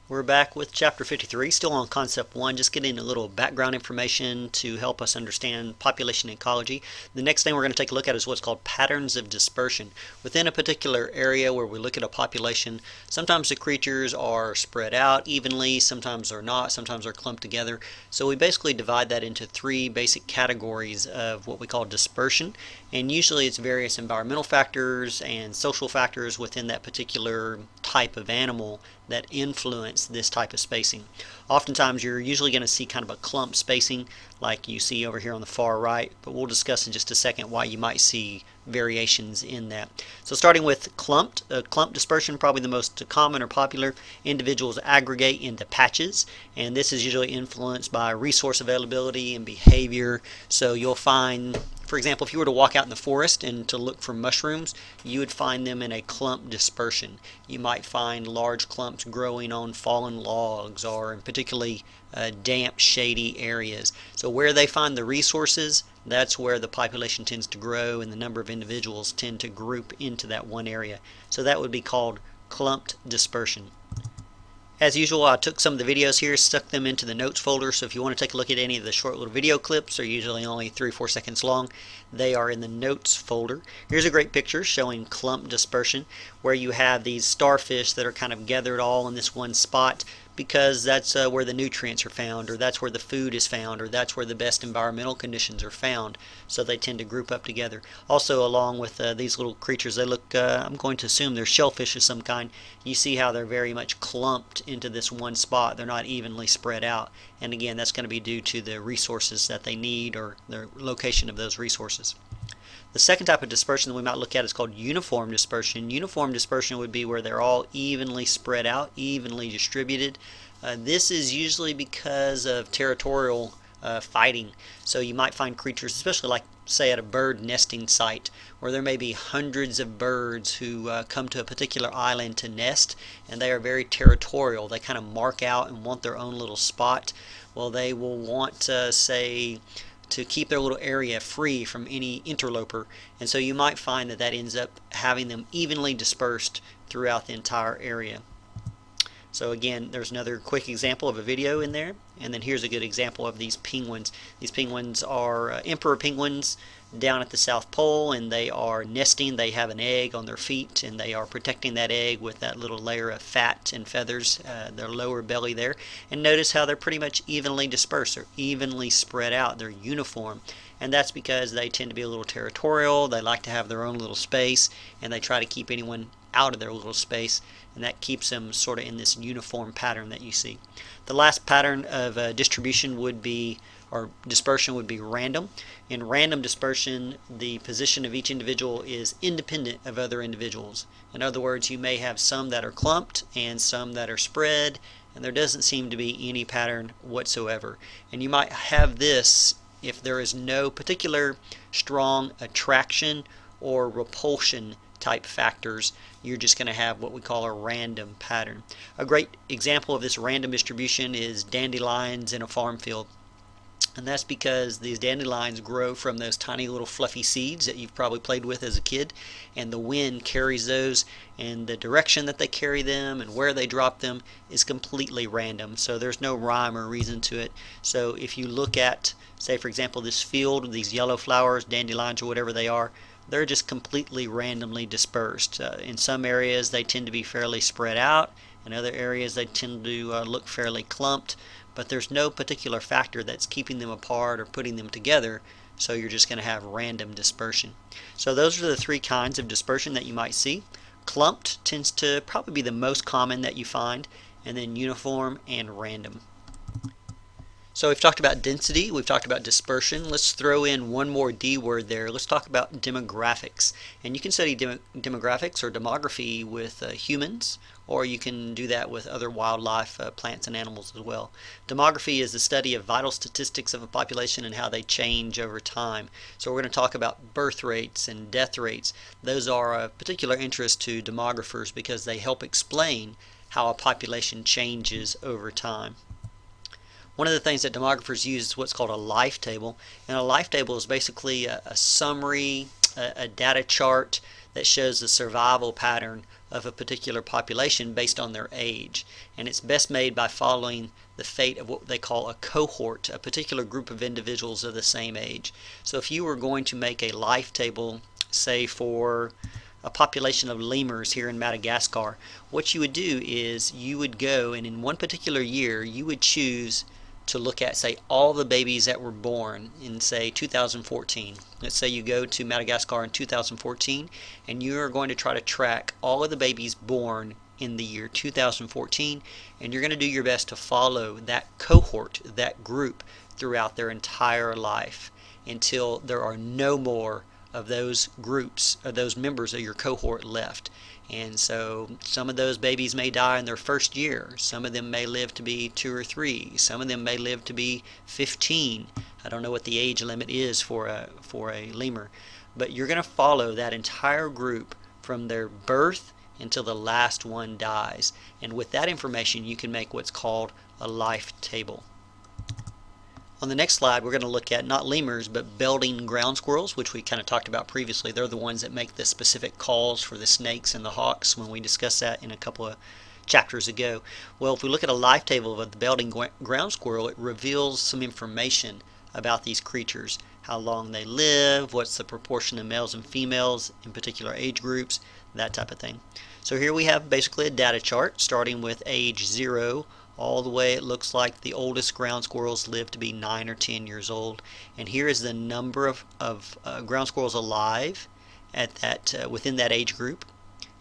We're back with Chapter 53, still on Concept 1, just getting a little background information to help us understand population ecology. The next thing we're going to take a look at is what's called patterns of dispersion. Within a particular area where we look at a population, sometimes the creatures are spread out evenly, sometimes they're not, sometimes they're clumped together. So we basically divide that into three basic categories of what we call dispersion, and usually it's various environmental factors and social factors within that particular type of animal that influence this type of spacing. Oftentimes you're usually going to see kind of a clump spacing like you see over here on the far right, but we'll discuss in just a second why you might see variations in that. So starting with clump dispersion, probably the most common or popular. Individuals aggregate into patches, and this is usually influenced by resource availability and behavior. So you'll find, for example, if you were to walk out in the forest and to look for mushrooms, you would find them in a clump dispersion. You might find large clumps growing on fallen logs or in particularly damp, shady areas. So where they find the resources, that's where the population tends to grow and the number of individuals tend to group into that one area. So that would be called clumped dispersion. As usual, I took some of the videos here, stuck them into the notes folder, so if you want to take a look at any of the short little video clips, they're usually only 3 or 4 seconds long, they are in the notes folder. Here's a great picture showing clump dispersion, where you have these starfish that are kind of gathered all in this one spot because that's where the nutrients are found, or that's where the food is found, or that's where the best environmental conditions are found, so they tend to group up together. Also, along with these little creatures, they look, I'm going to assume they're shellfish of some kind. You see how they're very much clumped into this one spot. They're not evenly spread out, and again, that's going to be due to the resources that they need or the location of those resources. The second type of dispersion that we might look at is called uniform dispersion. Uniform dispersion would be where they're all evenly spread out, evenly distributed. This is usually because of territorial fighting. So you might find creatures, especially like say at a bird nesting site, where there may be hundreds of birds who come to a particular island to nest, and they are very territorial. They kind of mark out and want their own little spot. Well, they will want, say, to keep their little area free from any interloper, and so you might find that that ends up having them evenly dispersed throughout the entire area. So again, there's another quick example of a video in there, and then here's a good example of these penguins. These penguins are emperor penguins down at the South Pole, and they are nesting. They have an egg on their feet, and they are protecting that egg with that little layer of fat and feathers, their lower belly there. And notice how they're pretty much evenly dispersed. They're evenly spread out. They're uniform. And that's because they tend to be a little territorial. They like to have their own little space, and they try to keep anyone out of their little space, and that keeps them sort of in this uniform pattern that you see. The last pattern of distribution would be, or dispersion would be random. In random dispersion, the position of each individual is independent of other individuals. In other words, you may have some that are clumped and some that are spread, and there doesn't seem to be any pattern whatsoever. And you might have this if there is no particular strong attraction or repulsion type factors. You're just going to have what we call a random pattern. A great example of this random distribution is dandelions in a farm field. And that's because these dandelions grow from those tiny little fluffy seeds that you've probably played with as a kid, and the wind carries those, and the direction that they carry them and where they drop them is completely random. So there's no rhyme or reason to it. So if you look at, say for example, this field, these yellow flowers, dandelions or whatever they are, they're just completely randomly dispersed. In some areas they tend to be fairly spread out. In other areas they tend to look fairly clumped, but there's no particular factor that's keeping them apart or putting them together, so you're just going to have random dispersion. So those are the three kinds of dispersion that you might see. Clumped tends to probably be the most common that you find, and then uniform and random. So we've talked about density, we've talked about dispersion. Let's throw in one more D word there. Let's talk about demographics. And you can study demographics or demography with humans, or you can do that with other wildlife, plants and animals as well. Demography is the study of vital statistics of a population and how they change over time. So we're going to talk about birth rates and death rates. Those are of particular interest to demographers because they help explain how a population changes over time. One of the things that demographers use is what's called a life table, and a life table is basically a summary, a data chart that shows the survival pattern of a particular population based on their age. And it's best made by following the fate of what they call a cohort, a particular group of individuals of the same age. So if you were going to make a life table, say for a population of lemurs here in Madagascar, what you would do is you would go and in one particular year you would choose to look at, say, all the babies that were born in, say, 2014. Let's say you go to Madagascar in 2014 and you're going to try to track all of the babies born in the year 2014, and you're going to do your best to follow that cohort, that group, throughout their entire life until there are no more of those groups, of those members of your cohort left. And so some of those babies may die in their first year. Some of them may live to be 2 or 3. Some of them may live to be 15. I don't know what the age limit is for a lemur. But you're going to follow that entire group from their birth until the last one dies. And with that information you can make what's called a life table. On the next slide we're going to look at not lemurs but Belding ground squirrels, which we kind of talked about previously. They're the ones that make the specific calls for the snakes and the hawks when we discussed that in a couple of chapters ago. Well, if we look at a life table of the Belding ground squirrel, it reveals some information about these creatures, how long they live, what's the proportion of males and females in particular age groups, that type of thing. So here we have basically a data chart starting with age 0 all the way. It looks like the oldest ground squirrels live to be 9 or 10 years old, and here is the number of ground squirrels alive at that within that age group.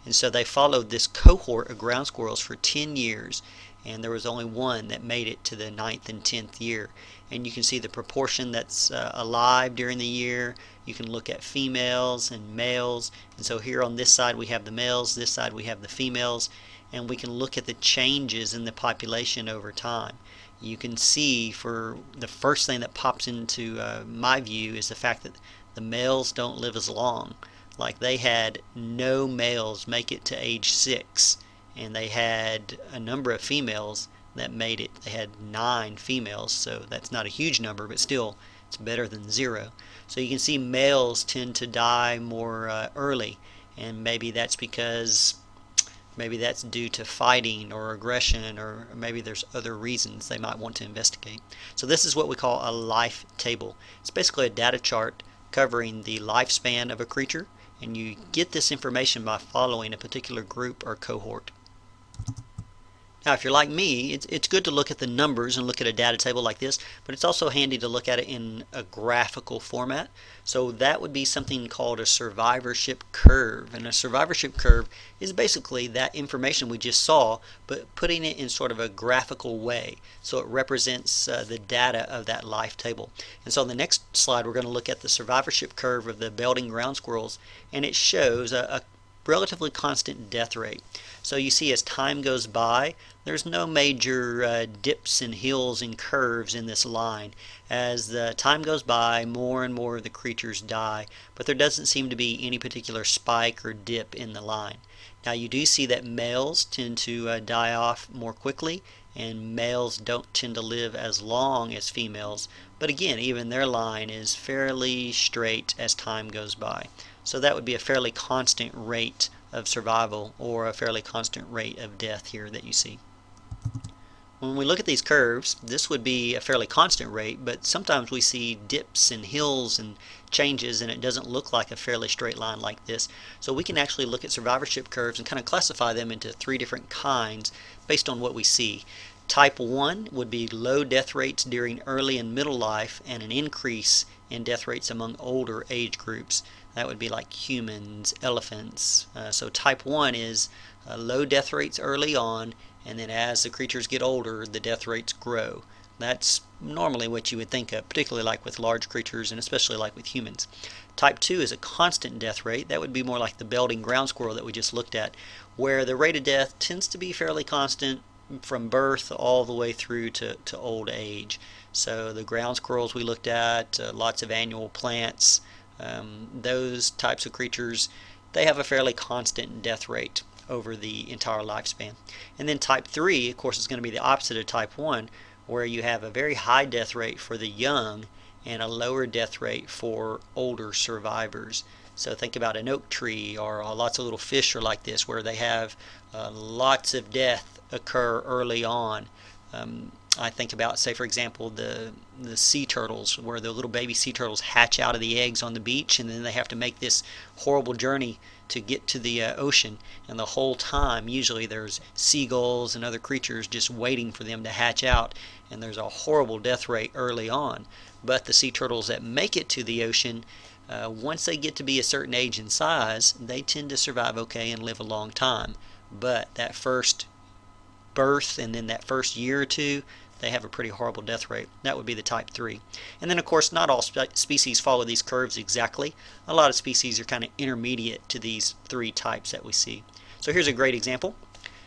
And so they followed this cohort of ground squirrels for 10 years, and there was only one that made it to the 9th and 10th year. And you can see the proportion that's alive during the year. You can look at females and males, and so here on this side we have the males, this side we have the females, and we can look at the changes in the population over time. You can see, for the first thing that pops into my view is the fact that the males don't live as long. Like, they had no males make it to age 6, and they had a number of females that made it. They had 9 females, so that's not a huge number, but still it's better than 0. So you can see males tend to die more early, and maybe that's because maybe that's due to fighting or aggression, or maybe there's other reasons they might want to investigate. So this is what we call a life table. It's basically a data chart covering the lifespan of a creature, and you get this information by following a particular group or cohort. Now, if you're like me, it's good to look at the numbers and look at a data table like this, but it's also handy to look at it in a graphical format. So that would be something called a survivorship curve. And a survivorship curve is basically that information we just saw, but putting it in sort of a graphical way. So it represents the data of that life table. And so on the next slide, we're going to look at the survivorship curve of the Belding ground squirrels, and it shows a relatively constant death rate. So you see, as time goes by, there's no major dips and hills and curves in this line. As the time goes by, more and more of the creatures die, but there doesn't seem to be any particular spike or dip in the line. Now, you do see that males tend to die off more quickly, and males don't tend to live as long as females, but again, even their line is fairly straight as time goes by. So that would be a fairly constant rate of survival, or a fairly constant rate of death here that you see. When we look at these curves, this would be a fairly constant rate, but sometimes we see dips and hills and changes, and it doesn't look like a fairly straight line like this. So we can actually look at survivorship curves and kind of classify them into 3 different kinds based on what we see. Type 1 would be low death rates during early and middle life, and an increase in death rates among older age groups. That would be like humans, elephants. So type 1 is low death rates early on, and then as the creatures get older, the death rates grow. That's normally what you would think of, particularly like with large creatures, and especially like with humans. Type 2 is a constant death rate. That would be more like the Belding ground squirrel that we just looked at, where the rate of death tends to be fairly constant from birth all the way through to old age. So the ground squirrels we looked at, lots of annual plants, those types of creatures, they have a fairly constant death rate over the entire lifespan. And then type 3, of course, is going to be the opposite of type 1, where you have a very high death rate for the young and a lower death rate for older survivors. So think about an oak tree, or lots of little fish are like this, where they have lots of death occur early on. I think about, say for example, the sea turtles, where the little baby sea turtles hatch out of the eggs on the beach, and then they have to make this horrible journey to get to the ocean, and the whole time usually there's seagulls and other creatures just waiting for them to hatch out, and there's a horrible death rate early on. But the sea turtles that make it to the ocean, once they get to be a certain age and size, they tend to survive okay and live a long time. But that first birth and then that first year or two, they have a pretty horrible death rate. That would be the type 3. And then of course not all species follow these curves exactly. A lot of species are kind of intermediate to these 3 types that we see. So here's a great example.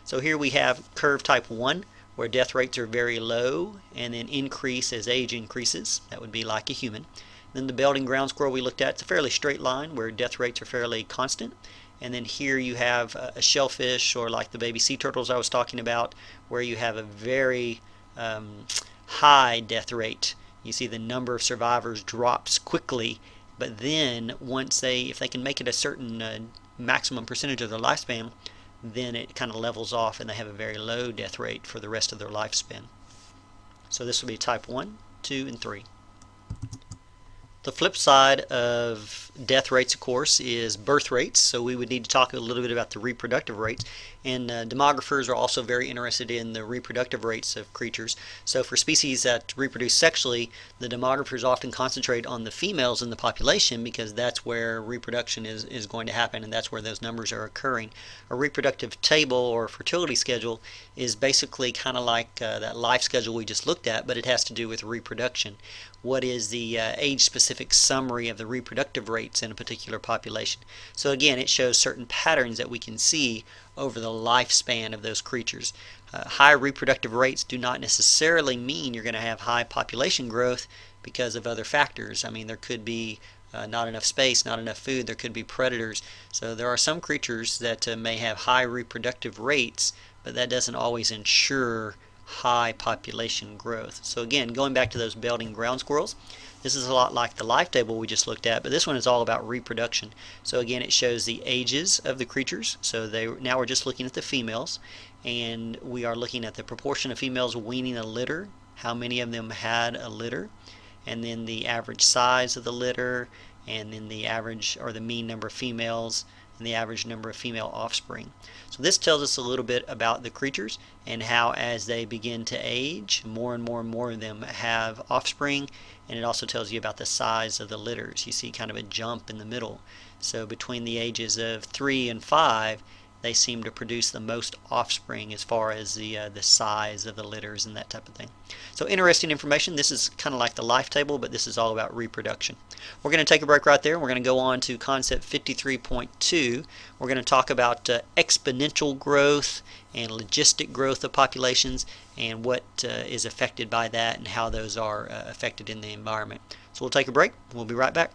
So here we have curve type 1, where death rates are very low and then increase as age increases. That would be like a human. Then the Belding ground squirrel we looked at, it's a fairly straight line where death rates are fairly constant. And then here you have a shellfish, or like the baby sea turtles I was talking about, where you have a very high death rate. You see the number of survivors drops quickly, but then once if they can make it a certain maximum percentage of their lifespan, then it kind of levels off and they have a very low death rate for the rest of their lifespan. So this will be type 1, 2, and 3. The flip side of death rates, of course, is birth rates. So we would need to talk a little bit about the reproductive rates. And demographers are also very interested in the reproductive rates of creatures. So for species that reproduce sexually, the demographers often concentrate on the females in the population, because that's where reproduction is going to happen, and that's where those numbers are occurring. A reproductive table or fertility schedule is basically kind of like that life schedule we just looked at, but it has to do with reproduction. What is the age-specific summary of the reproductive rates in a particular population? So again, it shows certain patterns that we can see over the lifespan of those creatures. High reproductive rates do not necessarily mean you're going to have high population growth because of other factors. I mean, there could be not enough space, not enough food, there could be predators. So there are some creatures that may have high reproductive rates, but that doesn't always ensure high population growth. So again, going back to those Belding ground squirrels, this is a lot like the life table we just looked at, but this one is all about reproduction. So again, it shows the ages of the creatures. So now we're just looking at the females, and we are looking at the proportion of females weaning a litter, how many of them had a litter, and then the average size of the litter, and then the average or the mean number of females, and the average number of female offspring. So this tells us a little bit about the creatures and how, as they begin to age, more and more and more of them have offspring, and it also tells you about the size of the litters. You see kind of a jump in the middle. So between the ages of 3 and 5, they seem to produce the most offspring as far as the size of the litters and that type of thing. So interesting information. This is kind of like the life table, but this is all about reproduction. We're going to take a break right there. We're going to go on to concept 53.2. We're going to talk about exponential growth and logistic growth of populations, and what is affected by that, and how those are affected in the environment. So we'll take a break. We'll be right back.